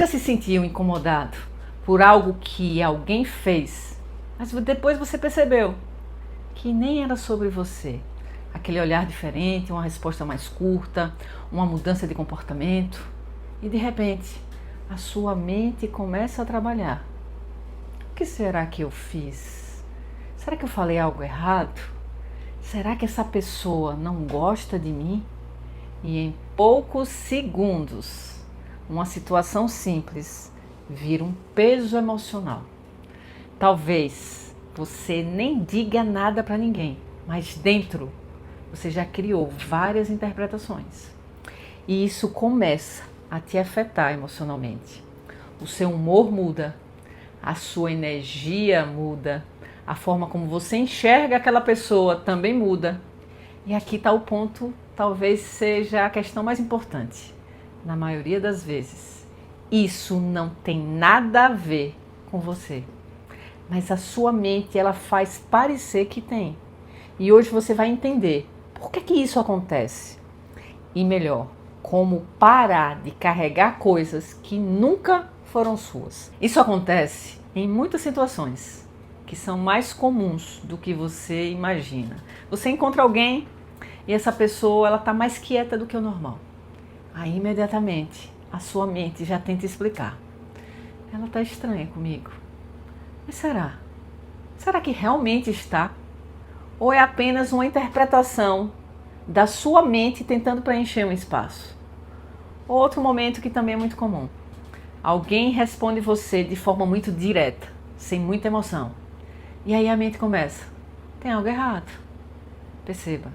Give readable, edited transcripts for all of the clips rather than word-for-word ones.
Já se sentiu incomodado por algo que alguém fez, mas depois você percebeu que nem era sobre você? Aquele olhar diferente, uma resposta mais curta, uma mudança de comportamento, e de repente a sua mente começa a trabalhar. O que será que eu fiz? Será que eu falei algo errado? Será que essa pessoa não gosta de mim? E em poucos segundos, uma situação simples vira um peso emocional. Talvez você nem diga nada para ninguém, mas dentro você já criou várias interpretações. E isso começa a te afetar emocionalmente. O seu humor muda, a sua energia muda, a forma como você enxerga aquela pessoa também muda. E aqui está o ponto, talvez seja a questão mais importante. Na maioria das vezes, isso não tem nada a ver com você. Mas a sua mente, ela faz parecer que tem. E hoje você vai entender por que isso acontece. E melhor, como parar de carregar coisas que nunca foram suas. Isso acontece em muitas situações que são mais comuns do que você imagina. Você encontra alguém e essa pessoa ela está mais quieta do que o normal. Aí imediatamente a sua mente já tenta explicar. Ela está estranha comigo. Mas será? Será que realmente está? Ou é apenas uma interpretação da sua mente tentando preencher um espaço? Outro momento que também é muito comum. Alguém responde você de forma muito direta, sem muita emoção. E aí a mente começa. Tem algo errado. Perceba.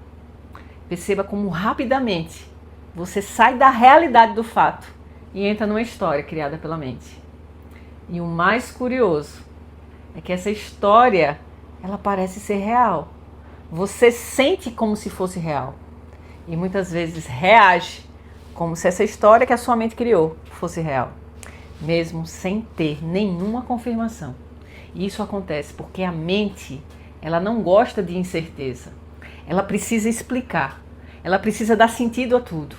Perceba como rapidamente você sai da realidade do fato e entra numa história criada pela mente. E o mais curioso é que essa história, ela parece ser real. Você sente como se fosse real. E muitas vezes reage como se essa história que a sua mente criou fosse real, mesmo sem ter nenhuma confirmação. E isso acontece porque a mente, ela não gosta de incerteza. Ela precisa explicar. Ela precisa dar sentido a tudo.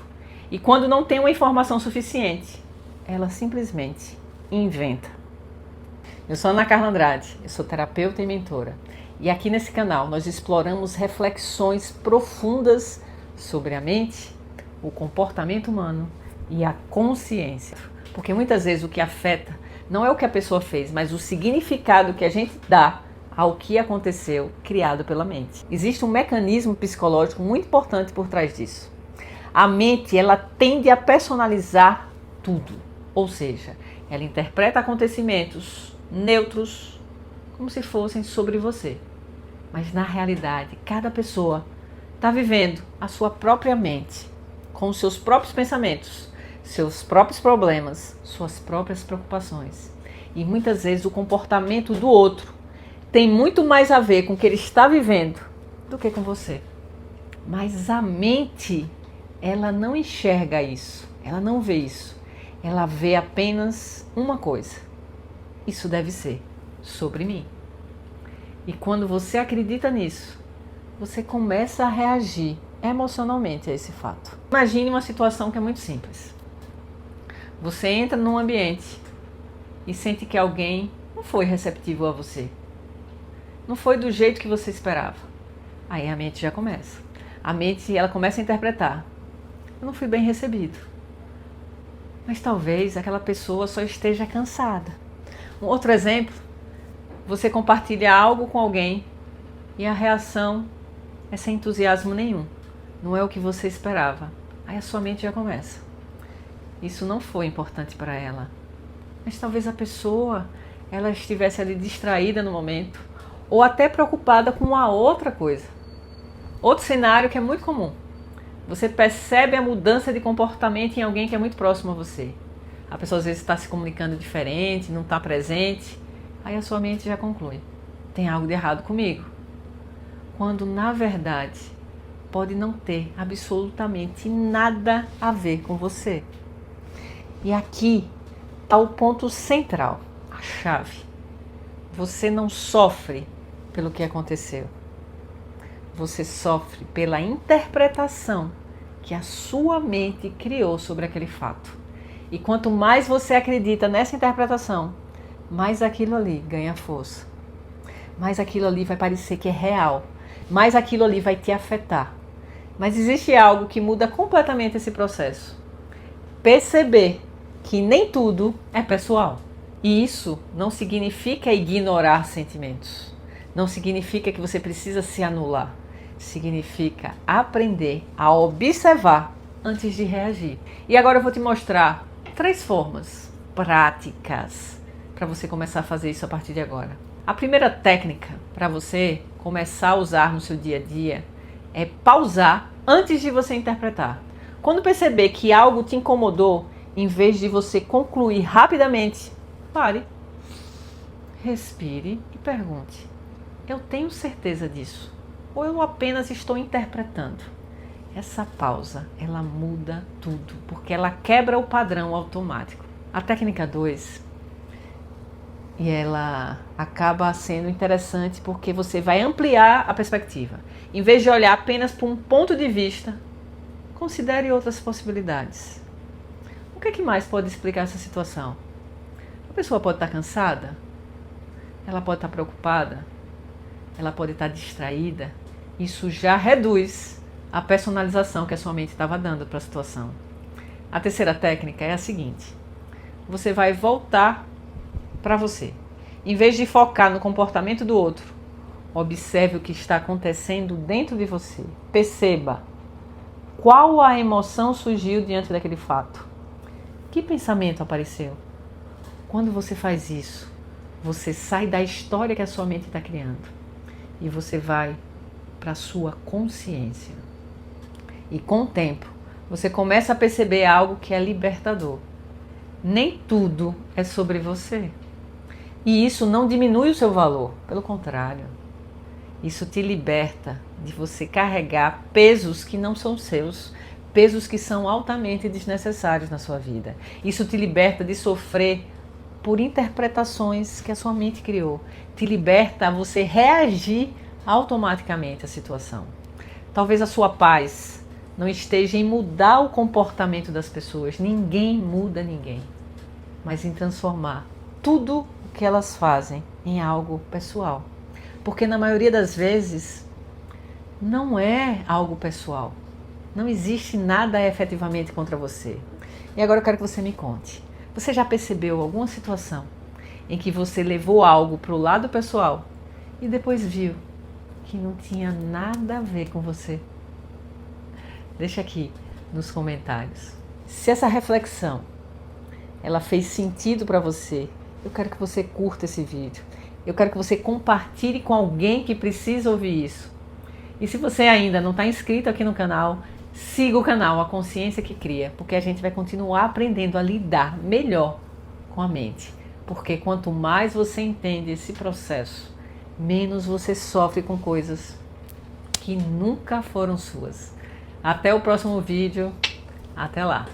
E quando não tem uma informação suficiente, ela simplesmente inventa. Eu sou Ana Carla Andrade, eu sou terapeuta e mentora. E aqui nesse canal nós exploramos reflexões profundas sobre a mente, o comportamento humano e a consciência. Porque muitas vezes o que afeta não é o que a pessoa fez, mas o significado que a gente dá ao que aconteceu, criado pela mente. Existe um mecanismo psicológico muito importante por trás disso. A mente, ela tende a personalizar tudo. Ou seja, ela interpreta acontecimentos neutros como se fossem sobre você. Mas na realidade, cada pessoa está vivendo a sua própria mente, com os seus próprios pensamentos, seus próprios problemas, suas próprias preocupações. E muitas vezes o comportamento do outro tem muito mais a ver com o que ele está vivendo do que com você. Mas a mente, ela não enxerga isso, ela não vê isso. Ela vê apenas uma coisa. Isso deve ser sobre mim. E quando você acredita nisso, você começa a reagir emocionalmente a esse fato. Imagine uma situação que é muito simples. Você entra num ambiente e sente que alguém não foi receptivo a você. Não foi do jeito que você esperava. Aí a mente já começa. A mente, ela começa a interpretar. Eu não fui bem recebido. Mas talvez aquela pessoa só esteja cansada. Um outro exemplo, você compartilha algo com alguém e a reação é sem entusiasmo nenhum. Não é o que você esperava. Aí a sua mente já começa. Isso não foi importante para ela. Mas talvez a pessoa, ela estivesse ali distraída no momento ou até preocupada com uma outra coisa. Outro cenário que é muito comum. Você percebe a mudança de comportamento em alguém que é muito próximo a você. A pessoa às vezes está se comunicando diferente, não está presente. Aí a sua mente já conclui. Tem algo de errado comigo. Quando na verdade pode não ter absolutamente nada a ver com você. E aqui está o ponto central, a chave. Você não sofre pelo que aconteceu. Você sofre pela interpretação que a sua mente criou sobre aquele fato. E quanto mais você acredita nessa interpretação, mais aquilo ali ganha força. Mais aquilo ali vai parecer que é real. Mais aquilo ali vai te afetar. Mas existe algo que muda completamente esse processo. Perceber que nem tudo é pessoal. E isso não significa ignorar sentimentos. Não significa que você precisa se anular. Significa aprender a observar antes de reagir. E agora eu vou te mostrar 3 formas práticas para você começar a fazer isso a partir de agora. A primeira técnica para você começar a usar no seu dia a dia é pausar antes de você interpretar. Quando perceber que algo te incomodou, em vez de você concluir rapidamente, pare, respire e pergunte: eu tenho certeza disso? Ou eu apenas estou interpretando? Essa pausa, ela muda tudo, porque ela quebra o padrão automático. A técnica 2, e ela acaba sendo interessante porque você vai ampliar a perspectiva. Em vez de olhar apenas por um ponto de vista, considere outras possibilidades. O que mais pode explicar essa situação? A pessoa pode estar cansada, ela pode estar preocupada, ela pode estar distraída. Isso já reduz a personalização que a sua mente estava dando para a situação. A terceira técnica é a seguinte: você vai voltar para você. Em vez de focar no comportamento do outro, observe o que está acontecendo dentro de você. Perceba qual a emoção surgiu diante daquele fato. Que pensamento apareceu? Quando você faz isso, você sai da história que a sua mente está criando e você vai para a sua consciência. E com o tempo, você começa a perceber algo que é libertador. Nem tudo é sobre você. E isso não diminui o seu valor, pelo contrário. Isso te liberta de você carregar pesos que não são seus, pesos que são altamente desnecessários na sua vida. Isso te liberta de sofrer por interpretações que a sua mente criou. Te liberta a você reagir automaticamente à situação. Talvez a sua paz não esteja em mudar o comportamento das pessoas. Ninguém muda ninguém. Mas em transformar tudo o que elas fazem em algo pessoal. Porque na maioria das vezes não é algo pessoal. Não existe nada efetivamente contra você. E agora eu quero que você me conte. Você já percebeu alguma situação em que você levou algo para o lado pessoal e depois viu que não tinha nada a ver com você? Deixa aqui nos comentários. Se essa reflexão ela fez sentido para você, eu quero que você curta esse vídeo. Eu quero que você compartilhe com alguém que precisa ouvir isso. E se você ainda não está inscrito aqui no canal, siga o canal A Consciência que Cria, porque a gente vai continuar aprendendo a lidar melhor com a mente. Porque quanto mais você entende esse processo, menos você sofre com coisas que nunca foram suas. Até o próximo vídeo. Até lá!